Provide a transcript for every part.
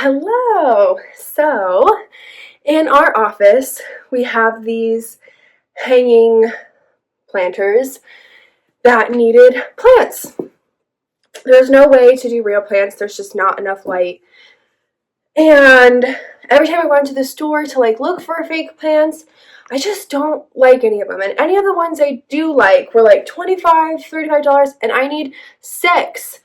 Hello. So, in our office, we have these hanging planters that needed plants. There's no way to do real plants, there's just not enough light. And every time I went to the store to look for fake plants, I just don't like any of them. And any of the ones I do like were like $25, $35, and I need 6.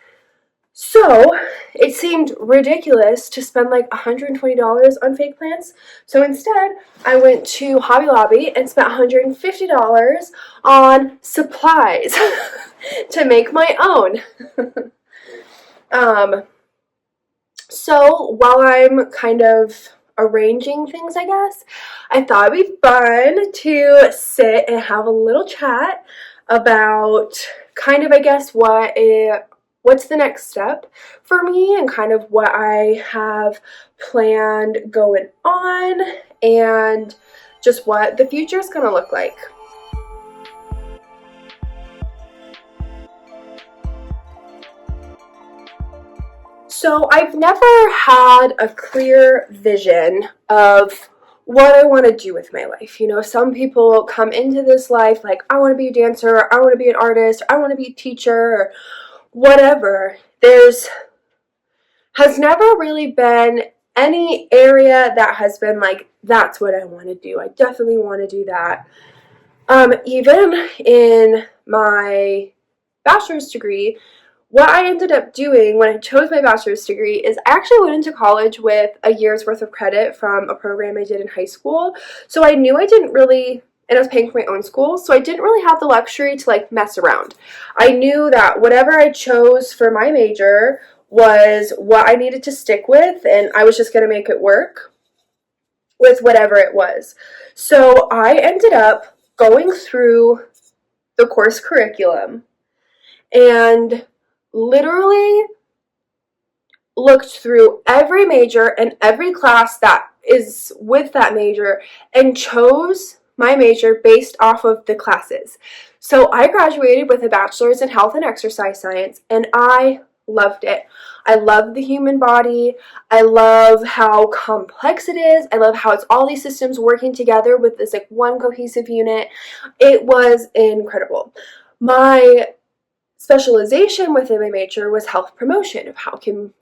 So it seemed ridiculous to spend like $120 on fake plants. So instead, I went to Hobby Lobby and spent $150 on supplies to make my own. So while I'm kind of arranging things, I guess, I thought it'd be fun to sit and have a little chat about kind of, I guess, what's the next step for me and kind of what I have planned going on and just what the future is going to look like. So I've never had a clear vision of what I want to do with my life. You know, some people come into this life like, I want to be a dancer, I want to be an artist, I want to be a teacher, or whatever. Has never really been any area that has been like, that's what I want to do. I definitely want to do that. Even in my bachelor's degree, what I ended up doing when I chose my bachelor's degree is I actually went into college with a year's worth of credit from a program I did in high school. So I knew I didn't really, and I was paying for my own school, so I didn't really have the luxury to mess around. I knew that whatever I chose for my major was what I needed to stick with, and I was just going to make it work with whatever it was. So I ended up going through the course curriculum and literally looked through every major and every class that is with that major and chose my major based off of the classes. So I graduated with a bachelor's in health and exercise science, and I loved it. I love the human body. I love how complex it is. I love how it's all these systems working together with this one cohesive unit. It was incredible. My specialization within my major was health promotion, of how can,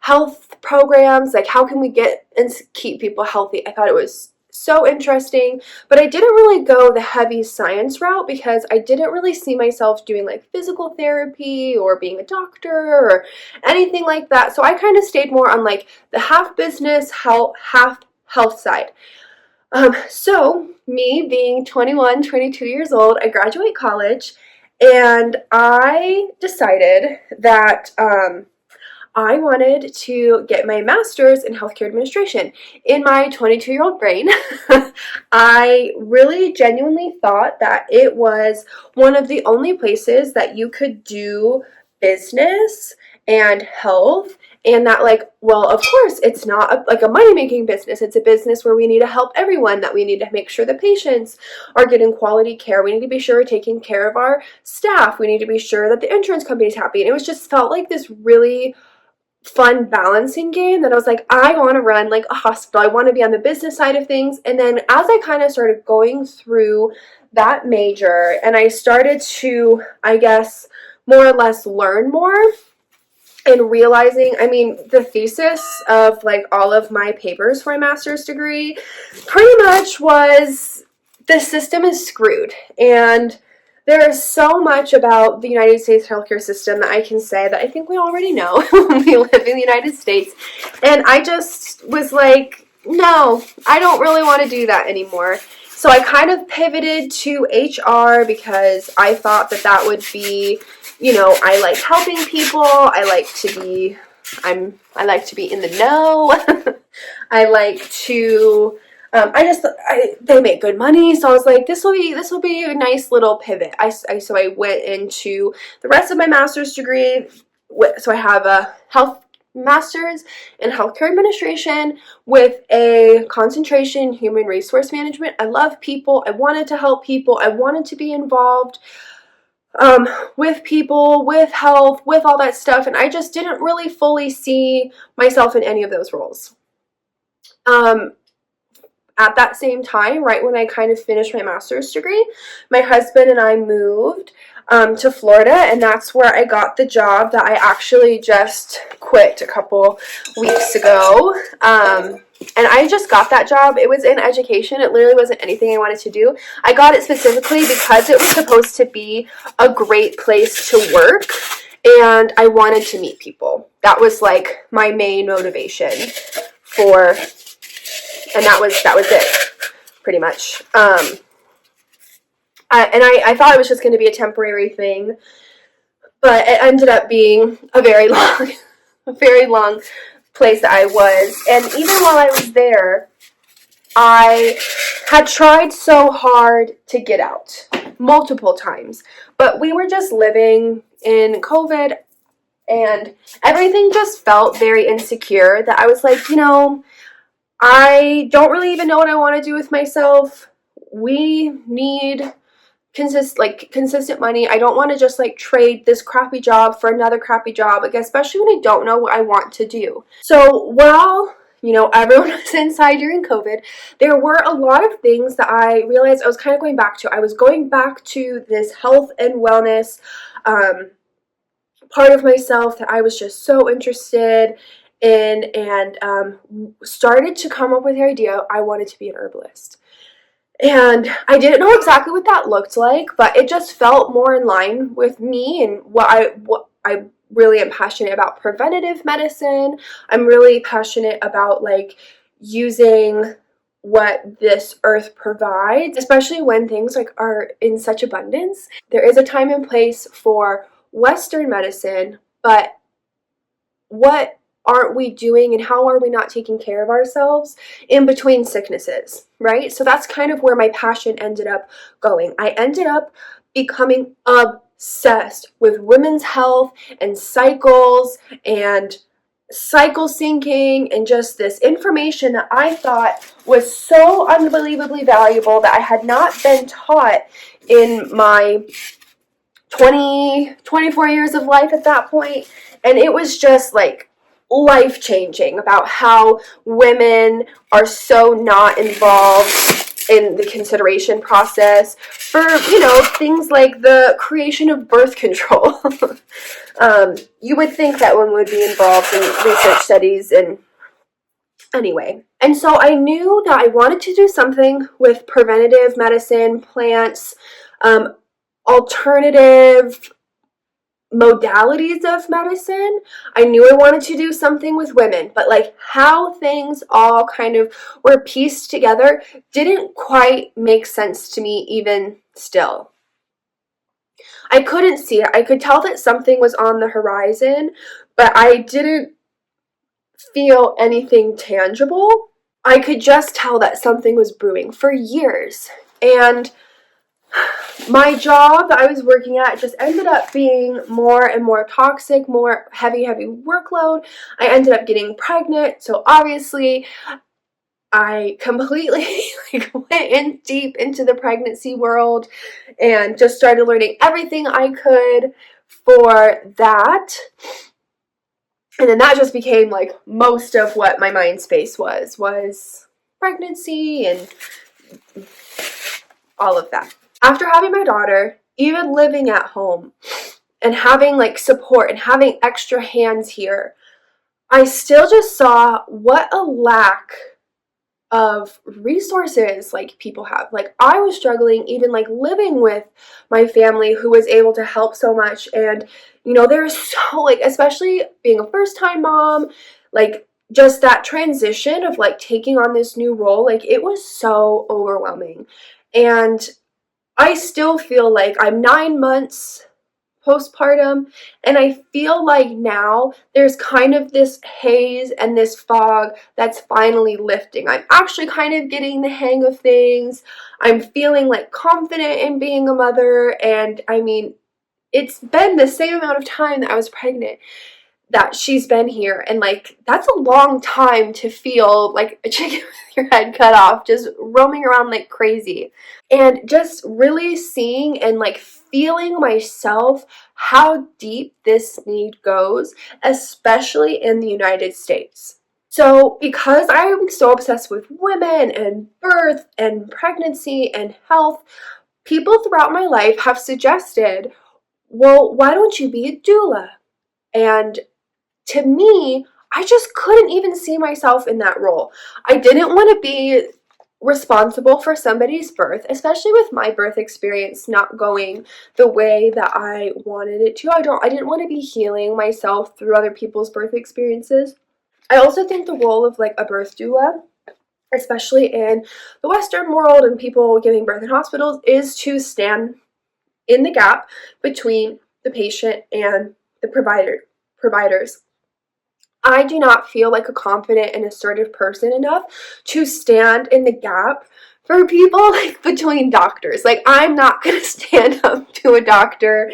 health programs, how can we get and keep people healthy. I thought it was so interesting, but I didn't really go the heavy science route because I didn't really see myself doing physical therapy or being a doctor or anything like that. So I kind of stayed more on the half business, half health side. So me being 21, 22 years old, I graduate college. And I decided that I wanted to get my master's in healthcare administration. In my 22-year-old brain, I really genuinely thought that it was one of the only places that you could do business and health, and that well, of course it's not a money-making business. It's a business where we need to help everyone, that we need to make sure the patients are getting quality care. We need to be sure we're taking care of our staff. We need to be sure that the insurance company is happy. And it was just felt like this really fun balancing game that I was like, I want to run a hospital. I want to be on the business side of things. And then as I kind of started going through that major and I started to, I guess, more or less learn more, and realizing, the thesis of all of my papers for my master's degree pretty much was the system is screwed. And there is so much about the United States healthcare system that I can say that I think we already know when we live in the United States. And I just was like, no, I don't really want to do that anymore. So I kind of pivoted to HR because I thought that would be, I like helping people. I like to be in the know. I like to, they make good money. So I was like, this will be a nice little pivot. So I went into the rest of my master's degree. So I have a health master's in healthcare administration with a concentration in human resource management. I love people. I wanted to help people. I wanted to be involved. with people, with health, with all that stuff, and I just didn't really fully see myself in any of those roles. Um, at that same time, right when I kind of finished my master's degree, my husband and I moved to Florida, and that's where I got the job that I actually just quit a couple weeks ago. And I just got that job. It was in education. It literally wasn't anything I wanted to do. I got it specifically because it was supposed to be a great place to work, and I wanted to meet people. That was like my main motivation for, and that was it, pretty much. I thought it was just going to be a temporary thing, but it ended up being a very long place that I was. And even while I was there, I had tried so hard to get out multiple times, but we were just living in COVID, and everything just felt very insecure that I was like, I don't really even know what I want to do with myself. We need consistent money. I don't want to just like trade this crappy job for another crappy job, like especially when I don't know what I want to do. So while everyone was inside during COVID, there were a lot of things that I realized I was kind of going back to. I was going back to this health and wellness part of myself that I was just so interested in, and started to come up with the idea I wanted to be an herbalist. And I didn't know exactly what that looked like, but it just felt more in line with me and what I really am passionate about. Preventative medicine. I'm really passionate about like using what this earth provides, especially when things like are in such abundance. There is a time and place for Western medicine, but what aren't we doing and how are we not taking care of ourselves in between sicknesses, right? So that's kind of where my passion ended up going. I ended up becoming obsessed with women's health and cycles and cycle syncing and just this information that I thought was so unbelievably valuable that I had not been taught in my 24 years of life at that point. And it was just like life-changing about how women are so not involved in the consideration process for, things like the creation of birth control. You would think that one would be involved in research studies and anyway. And so I knew that I wanted to do something with preventative medicine, plants, alternative modalities of medicine. I knew I wanted to do something with women, but like how things all kind of were pieced together didn't quite make sense to me even still. I couldn't see it. I could tell that something was on the horizon, but I didn't feel anything tangible. I could just tell that something was brewing for years. And my job that I was working at just ended up being more and more toxic, more heavy workload. I ended up getting pregnant, so obviously I completely went in deep into the pregnancy world and just started learning everything I could for that. And then that just became like most of what my mind space was pregnancy and all of that. After having my daughter, even living at home and having like support and having extra hands here, I still just saw what a lack of resources like people have. Like I was struggling even like living with my family who was able to help so much. And there's so like, especially being a first-time mom, like just that transition of like taking on this new role, like it was so overwhelming. And I still feel like I'm 9 months postpartum, and I feel like now there's kind of this haze and this fog that's finally lifting. I'm actually kind of getting the hang of things. I'm feeling like confident in being a mother, and I mean, it's been the same amount of time that I was pregnant. that she's been here, and like that's a long time to feel like a chicken with your head cut off, just roaming around like crazy. And just really seeing and like feeling myself how deep this need goes, especially in the United States. So, because I'm so obsessed with women and birth and pregnancy and health, people throughout my life have suggested, well, why don't you be a doula? And to me, I just couldn't even see myself in that role. I didn't want to be responsible for somebody's birth, especially with my birth experience not going the way that I wanted it to. I didn't want to be healing myself through other people's birth experiences. I also think the role of like a birth doula, especially in the Western world and people giving birth in hospitals, is to stand in the gap between the patient and the providers. I do not feel like a confident and assertive person enough to stand in the gap for people like between doctors. Like, I'm not going to stand up to a doctor.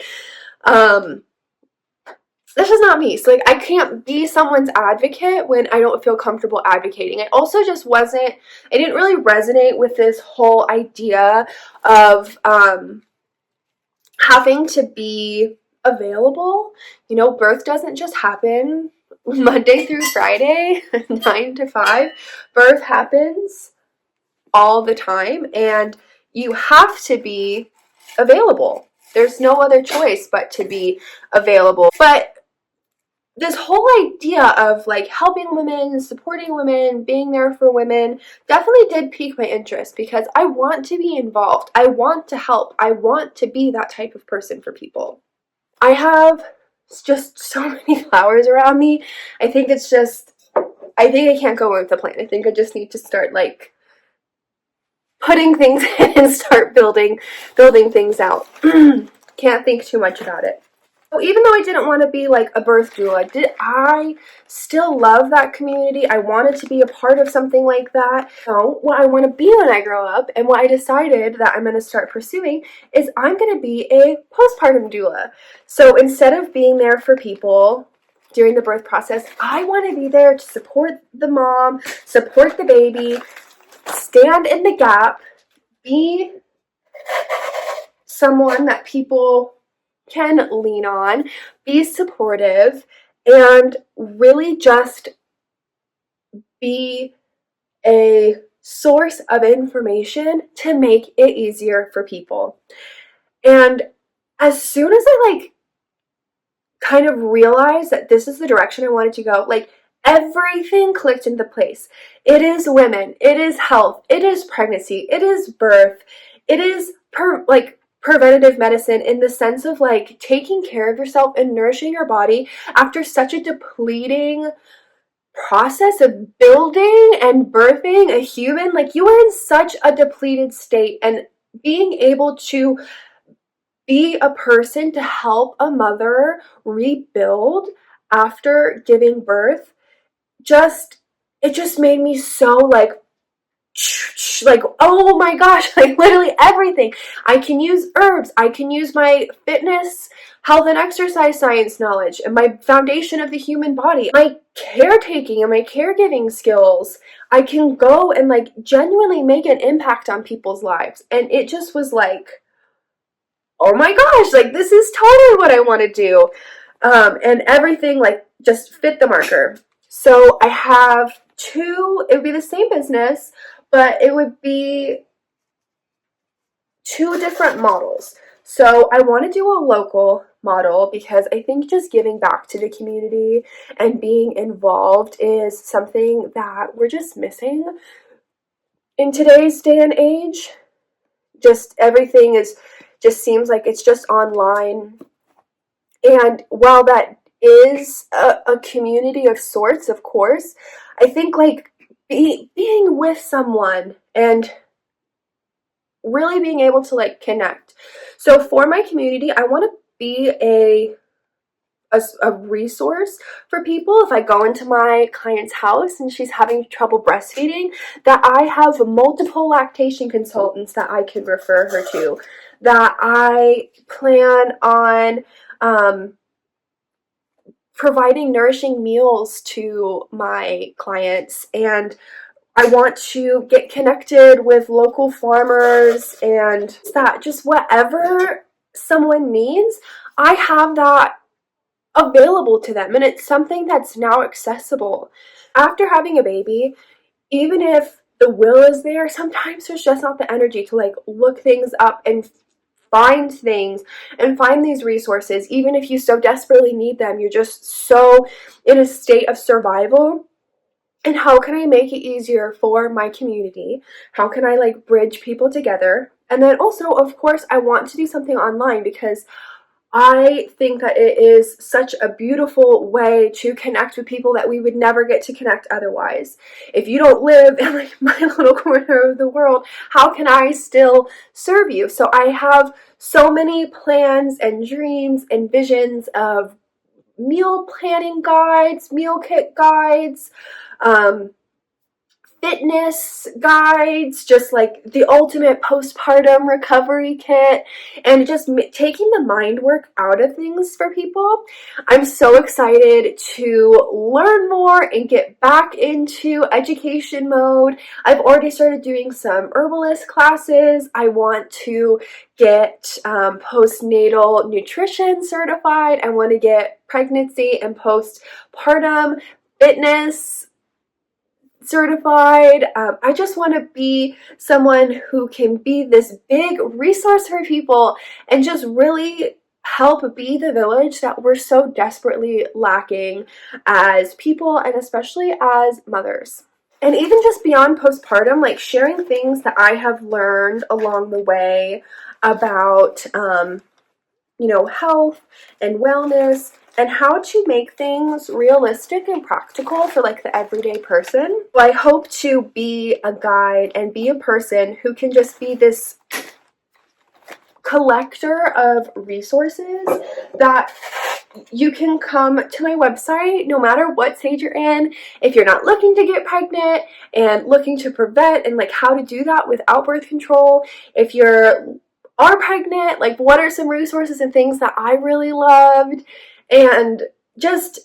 This is not me. So like, I can't be someone's advocate when I don't feel comfortable advocating. I also just I didn't really resonate with this whole idea of having to be available. You know, birth doesn't just happen Monday through Friday, 9 to 5. Birth happens all the time, and you have to be available. There's no other choice but to be available. But this whole idea of like helping women, supporting women, being there for women definitely did pique my interest, because I want to be involved. I want to help. I want to be that type of person for people. I have just so many flowers around me. I think I can't go with the plan. I think I just need to start like putting things in and start building things out. Can't think too much about it. So even though I didn't want to be like a birth doula, did I still love that community? I wanted to be a part of something like that. So what I want to be when I grow up, and what I decided that I'm going to start pursuing, is I'm going to be a postpartum doula. So instead of being there for people during the birth process, I want to be there to support the mom, support the baby, stand in the gap, be someone that people can lean on, be supportive, and really just be a source of information to make it easier for people. And as soon as I like kind of realized that this is the direction I wanted to go, like everything clicked into place. It is women, it is health, it is pregnancy, it is birth, it is preventative medicine, in the sense of like taking care of yourself and nourishing your body after such a depleting process of building and birthing a human. Like, you are in such a depleted state, and being able to be a person to help a mother rebuild after giving birth, it just made me so like, oh my gosh, like literally everything. I can use herbs, I can use my fitness, health and exercise science knowledge, and my foundation of the human body, my caretaking and my caregiving skills. I can go and like genuinely make an impact on people's lives. And it just was like, oh my gosh, like this is totally what I want to do. And everything like just fit the marker. So I have it would be the same business, but it would be 2 different models. So I want to do a local model, because I think just giving back to the community and being involved is something that we're just missing in today's day and age. Just everything just seems like it's just online. And while that is a community of sorts, of course, I think like being with someone and really being able to like connect. So for my community, I want to be a resource for people. If I go into my client's house and she's having trouble breastfeeding, that I have multiple lactation consultants that I can refer her to, that I plan on providing nourishing meals to my clients, and I want to get connected with local farmers, and that just whatever someone needs, I have that available to them, and it's something that's now accessible. After having a baby, even if the will is there, sometimes there's just not the energy to like look things up and find things and find these resources. Even if you so desperately need them, you're just so in a state of survival. And how can I make it easier for my community? How can I like bridge people together? And then also, of course, I want to do something online because I think that it is such a beautiful way to connect with people that we would never get to connect otherwise. If you don't live in like my little corner of the world, how can I still serve you? So I have so many plans and dreams and visions of meal planning guides, meal kit guides, fitness guides, just like the ultimate postpartum recovery kit, and just taking the mind work out of things for people. I'm so excited to learn more and get back into education mode. I've already started doing some herbalist classes. I want to get postnatal nutrition certified. I want to get pregnancy and postpartum fitness certified. I just want to be someone who can be this big resource for people and just really help be the village that we're so desperately lacking as people, and especially as mothers. And even just beyond postpartum, like sharing things that I have learned along the way about health and wellness, and how to make things realistic and practical for like the everyday person. So I hope to be a guide and be a person who can just be this collector of resources that you can come to my website no matter what stage you're in. If you're not looking to get pregnant and looking to prevent and like how to do that without birth control, if you're pregnant, like what are some resources and things that I really loved, and just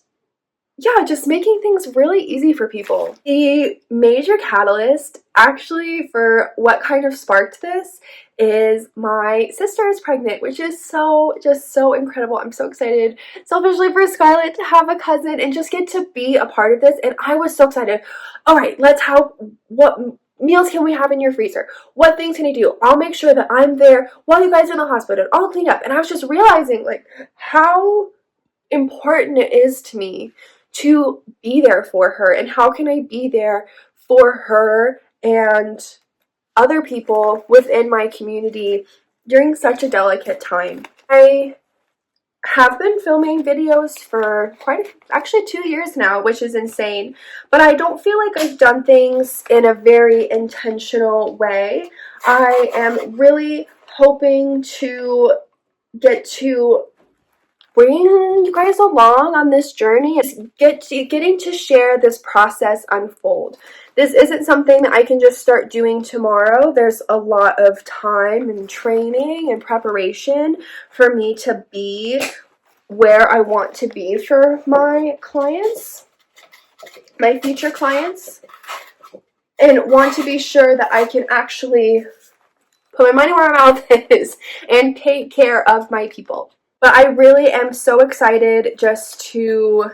making things really easy for people. The major catalyst actually for what kind of sparked this is my sister is pregnant, which is so incredible. I'm so excited selfishly for Scarlett to have a cousin and just get to be a part of this, and I was so excited. All right, what meals can we have in your freezer? What things can I do? I'll make sure that I'm there while you guys are in the hospital. I'll clean up. And I was just realizing like how important it is to me to be there for her, and how can I be there for her and other people within my community during such a delicate time. I have been filming videos for actually 2 years now, which is insane, but I don't feel like I've done things in a very intentional way. I am really hoping to get to bring you guys along on this journey and getting to share this process unfold. This isn't something that I can just start doing tomorrow. There's a lot of time and training and preparation for me to be where I want to be for my clients, my future clients, and want to be sure that I can actually put my money where my mouth is and take care of my people. But I really am so excited just to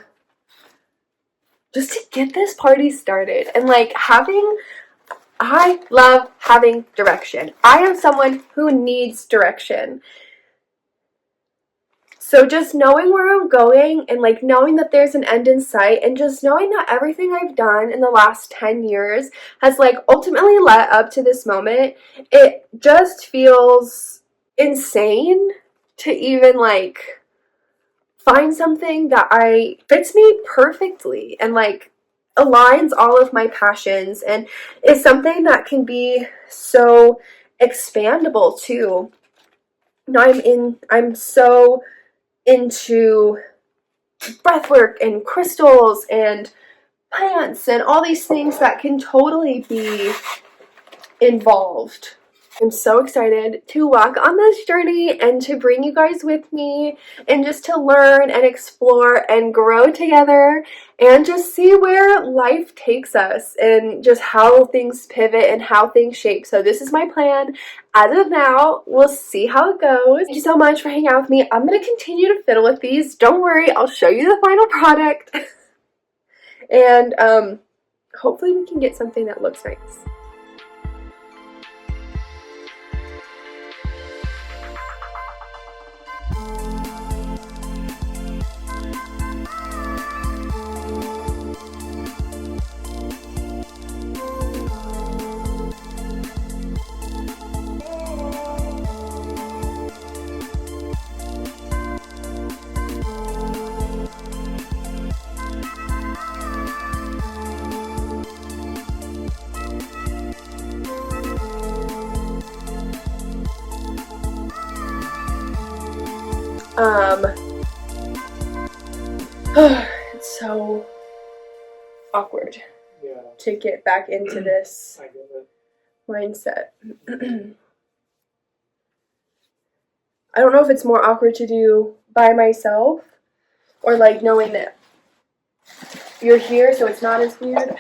get this party started. And like I love having direction. I am someone who needs direction. So just knowing where I'm going and like knowing that there's an end in sight, and just knowing that everything I've done in the last 10 years has like ultimately led up to this moment, it just feels insane to even like find something that fits me perfectly and like aligns all of my passions and is something that can be so expandable too. I'm so into breathwork and crystals and plants and all these things that can totally be involved I'm so excited to walk on this journey and to bring you guys with me and just to learn and explore and grow together and just see where life takes us and just how things pivot and how things shape. So this is my plan. As of now, we'll see how it goes. Thank you so much for hanging out with me. I'm going to continue to fiddle with these. Don't worry, I'll show you the final product. And hopefully we can get something that looks nice. It's so awkward to get back into this mindset. I don't know if it's more awkward to do by myself or like knowing that you're here so it's not as weird.